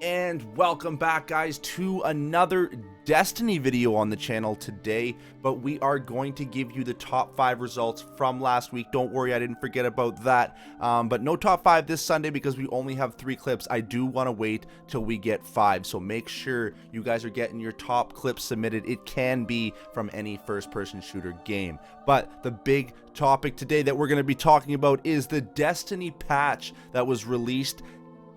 And welcome back, guys, to another Destiny video on the channel today. But we are going to give you the top 5 results from last week. Don't worry, I didn't forget about that. But no top 5 this Sunday because we only have 3 clips. I do want to wait till we get 5, so make sure you guys are getting your top clips submitted. It can be from any first-person shooter game. But the big topic today that we're going to be talking about is the Destiny patch that was released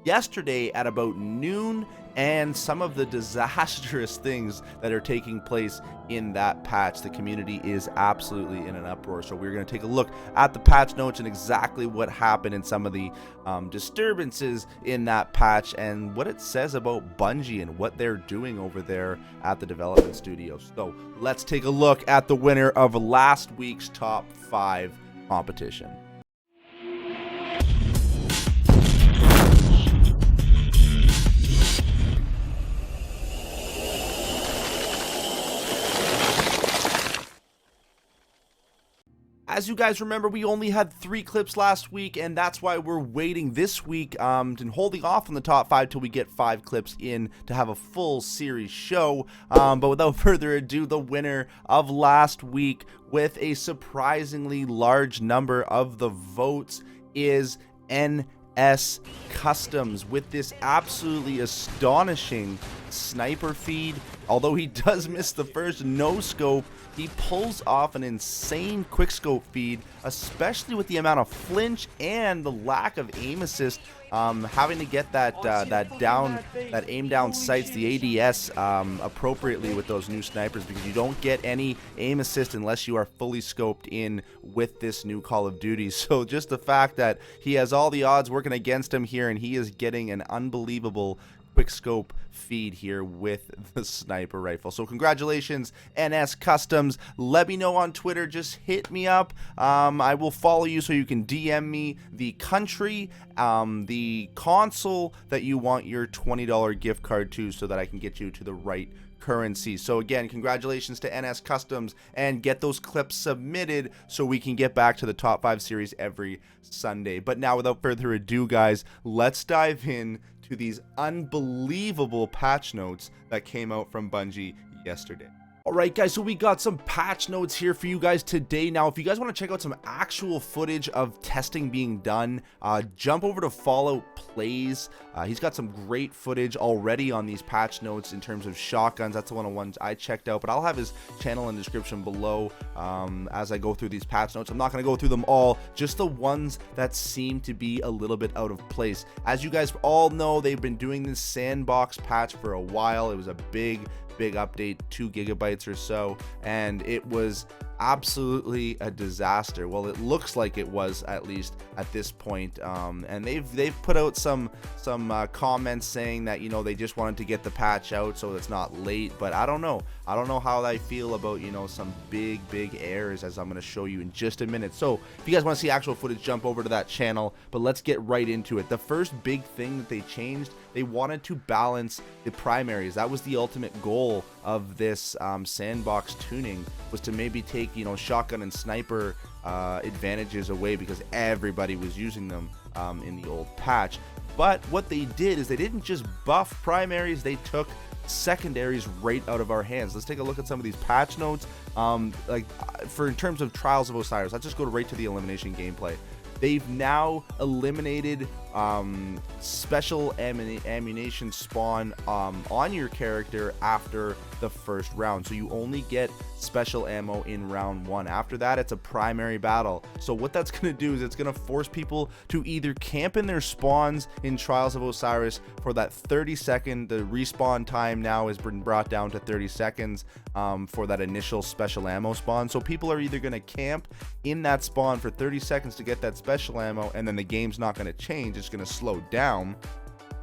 yesterday at about noon, and some of the disastrous things that are taking place in that patch. The community is absolutely in an uproar, so we're going to take a look at the patch notes and exactly what happened in some of the disturbances in that patch and what it says about Bungie and what they're doing over there at the development studio. So let's take a look at the winner of last week's top 5 competition. As you guys remember, we only had 3 clips last week, and that's why we're waiting this week and holding off on the top 5 till we get 5 clips in to have a full series show. But without further ado, the winner of last week with a surprisingly large number of the votes is NS Customs with this absolutely astonishing sniper feed. Although he does miss the first no scope, he pulls off an insane quickscope feed, especially with the amount of flinch and the lack of aim assist. Having to get that aim down sights, the ADS, appropriately with those new snipers, because you don't get any aim assist unless you are fully scoped in with this new Call of Duty. So just the fact that he has all the odds working against him here, and he is getting an unbelievable quickscope feed here with the sniper rifle. So congratulations, NS Customs. Let me know on Twitter, just hit me up. I will follow you, so you can DM me the country, the console that you want your $20 gift card to, so that I can get you to the right currency. So again, congratulations to NS Customs, and get those clips submitted so we can get back to the top 5 series every Sunday. But now, without further ado, guys, let's dive in to these unbelievable patch notes that came out from Bungie yesterday. Alright, guys, so we got some patch notes here for you guys today. Now, if you guys want to check out some actual footage of testing being done, jump over to Fallout Plays. He's got some great footage already on these patch notes in terms of shotguns. That's one of the ones I checked out, but I'll have his channel in the description below as I go through these patch notes. I'm not going to go through them all, just the ones that seem to be a little bit out of place. As you guys all know, they've been doing this sandbox patch for a while. It was a big update, 2 gigabytes or so, and it was absolutely a disaster. Well, it looks like it was, at least at this point. And they've put out some comments saying that, you know, they just wanted to get the patch out so it's not late. But I don't know how I feel about, you know, some big errors, as I'm going to show you in just a minute. So if you guys want to see actual footage, jump over to that channel. But let's get right into it. The first big thing that they changed, they wanted to balance the primaries. That was the ultimate goal of this sandbox tuning, was to maybe take, you know, shotgun and sniper advantages away, because everybody was using them in the old patch. But what they did is they didn't just buff primaries, they took secondaries right out of our hands. Let's take a look at some of these patch notes. In terms of Trials of Osiris, let's just go right to the elimination gameplay. They've now eliminated special ammunition spawn on your character after the first round. So you only get special ammo in round 1. After that, it's a primary battle. So what that's going to do is it's going to force people to either camp in their spawns in Trials of Osiris for that 30-second. The respawn time now has been brought down to 30 seconds for that initial special ammo spawn. So people are either going to camp in that spawn for 30 seconds to get that special ammo, and then the game's not going to change. It's going to slow down.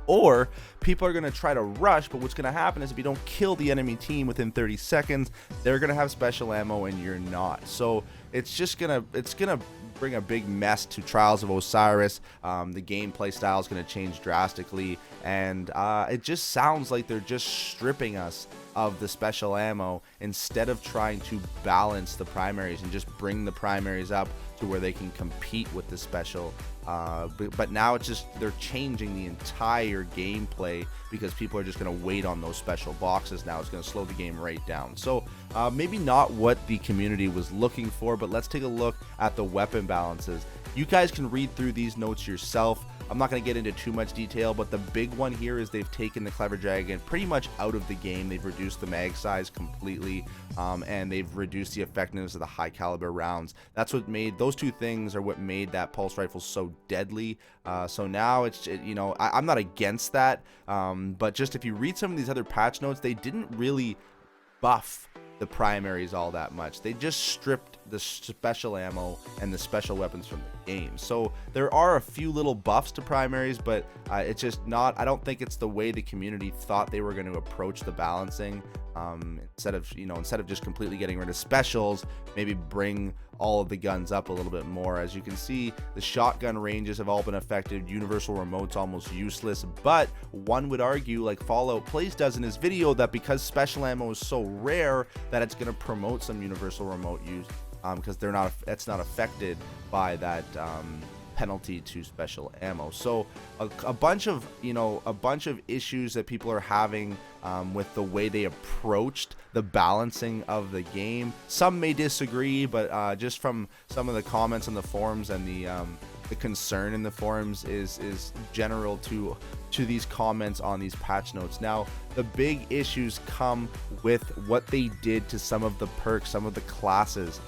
Or people are going to try to rush, but what's going to happen is if you don't kill the enemy team within 30 seconds, they're going to have special ammo and you're not. So it's going to bring a big mess to Trials of Osiris. The gameplay style is going to change drastically, and it just sounds like they're just stripping us of the special ammo instead of trying to balance the primaries and just bring the primaries up to where they can compete with the special. But now it's just they're changing the entire gameplay because people are just going to wait on those special boxes now. It's going to slow the game right down. So maybe not what the community was looking for, but let's take a look at the weapon balances. You guys can read through these notes yourself. I'm not going to get into too much detail, but the big one here is they've taken the Clever Dragon pretty much out of the game. They've reduced the mag size completely, and they've reduced the effectiveness of the high caliber rounds. That's what made those two things are what made that pulse rifle so deadly. So now it's, you know, I'm not against that, but just if you read some of these other patch notes, they didn't really buff the primaries all that much. They just stripped the special ammo and the special weapons from the game. So there are a few little buffs to primaries, but it's just not, I don't think it's the way the community thought they were going to approach the balancing. Instead of just completely getting rid of specials, maybe bring all of the guns up a little bit more. As you can see, the shotgun ranges have all been affected. Universal remote's almost useless, but one would argue, like Fallout Plays does in his video, that because special ammo is so rare that it's going to promote some universal remote use, because it's not affected by that penalty to special ammo. So a bunch of issues that people are having with the way they approached the balancing of the game. Some may disagree, but just from some of the comments on the forums and the concern in the forums is general to these comments on these patch notes. Now, the big issues come with what they did to some of the perks, some of the classes.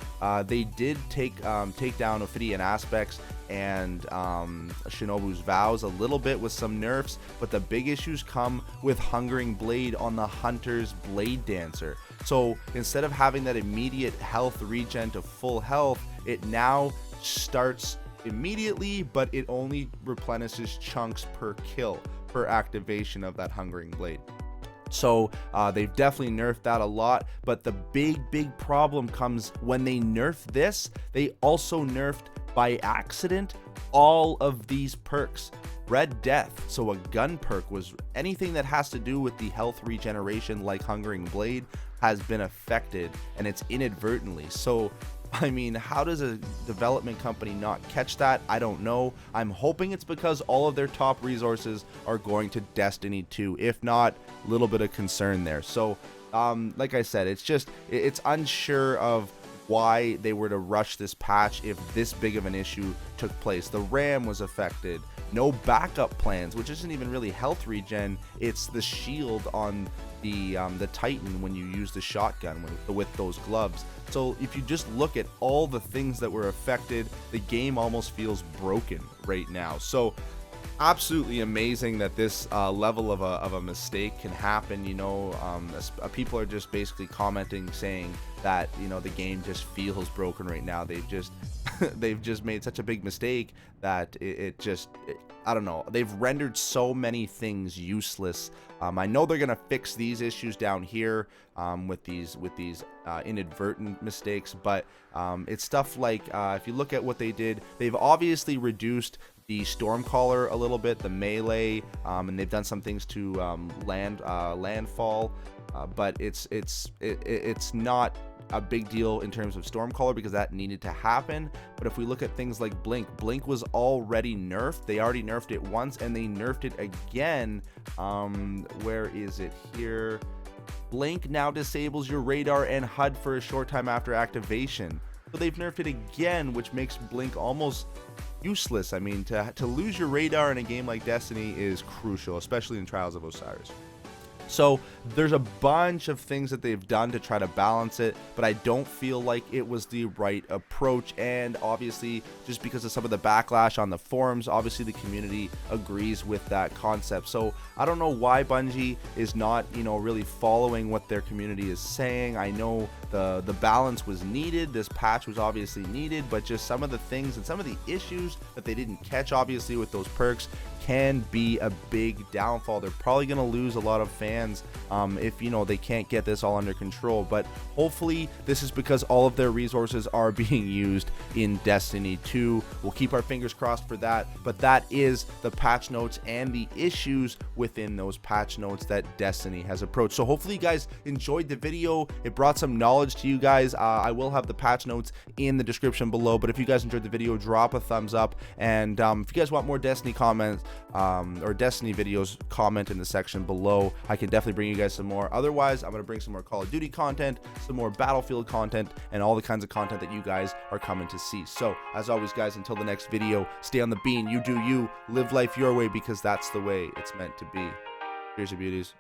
They did take down Ophidian Aspects and Shinobu's Vows a little bit with some nerfs, but the big issues come with Hungering Blade on the Hunter's Blade Dancer. So instead of having that immediate health regen to full health, it now starts immediately, but it only replenishes chunks per kill per activation of that Hungering Blade. So they've definitely nerfed that a lot, but the big problem comes when they nerf this. They also nerfed by accident all of these perks. Red Death, so a gun perk, was anything that has to do with the health regeneration like Hungering Blade has been affected, and it's inadvertently. So I mean, how does a development company not catch that? I don't know. I'm hoping it's because all of their top resources are going to Destiny 2. If not, a little bit of concern there. So like I said, it's unsure of why they were to rush this patch if this big of an issue took place. The RAM was affected. No backup plans, which isn't even really health regen. It's the shield on the Titan when you use the shotgun with those gloves. So if you just look at all the things that were affected, the game almost feels broken right now. So absolutely amazing that this level of a mistake can happen. You know, people are just basically commenting saying that, you know, the game just feels broken right now. They've just they've just made such a big mistake that I don't know, they've rendered so many things useless. I know they're gonna fix these issues down here with these inadvertent mistakes, but it's stuff like if you look at what they did, they've obviously reduced the Stormcaller a little bit, the melee, and they've done some things to landfall, but it's not a big deal in terms of Stormcaller because that needed to happen. But if we look at things like Blink was already nerfed. They already nerfed it once and they nerfed it again. Where is it here? Blink now disables your radar and HUD for a short time after activation. So they've nerfed it again, which makes Blink almost useless. I mean, to lose your radar in a game like Destiny is crucial, especially in Trials of Osiris. So there's a bunch of things that they've done to try to balance it, but I don't feel like it was the right approach. And obviously, just because of some of the backlash on the forums, obviously the community agrees with that concept. So I don't know why Bungie is not, you know, really following what their community is saying. I know the balance was needed, this patch was obviously needed, but just some of the things and some of the issues that they didn't catch, obviously, with those perks can be a big downfall. They're probably going to lose a lot of fans if, you know, they can't get this all under control. But hopefully this is because all of their resources are being used in Destiny 2. We'll keep our fingers crossed for that. But that is the patch notes and the issues within those patch notes that Destiny has approached. So hopefully you guys enjoyed the video. It brought some knowledge knowledge to you guys. I will have the patch notes in the description below, but if you guys enjoyed the video, drop a thumbs up, and if you guys want more Destiny comments or Destiny videos, comment in the section below. I can definitely bring you guys some more. Otherwise, I'm going to bring some more Call of Duty content, some more Battlefield content, and all the kinds of content that you guys are coming to see. So as always, guys, until the next video, stay on the bean, you do you, live life your way, because that's the way it's meant to be. Here's your beauties.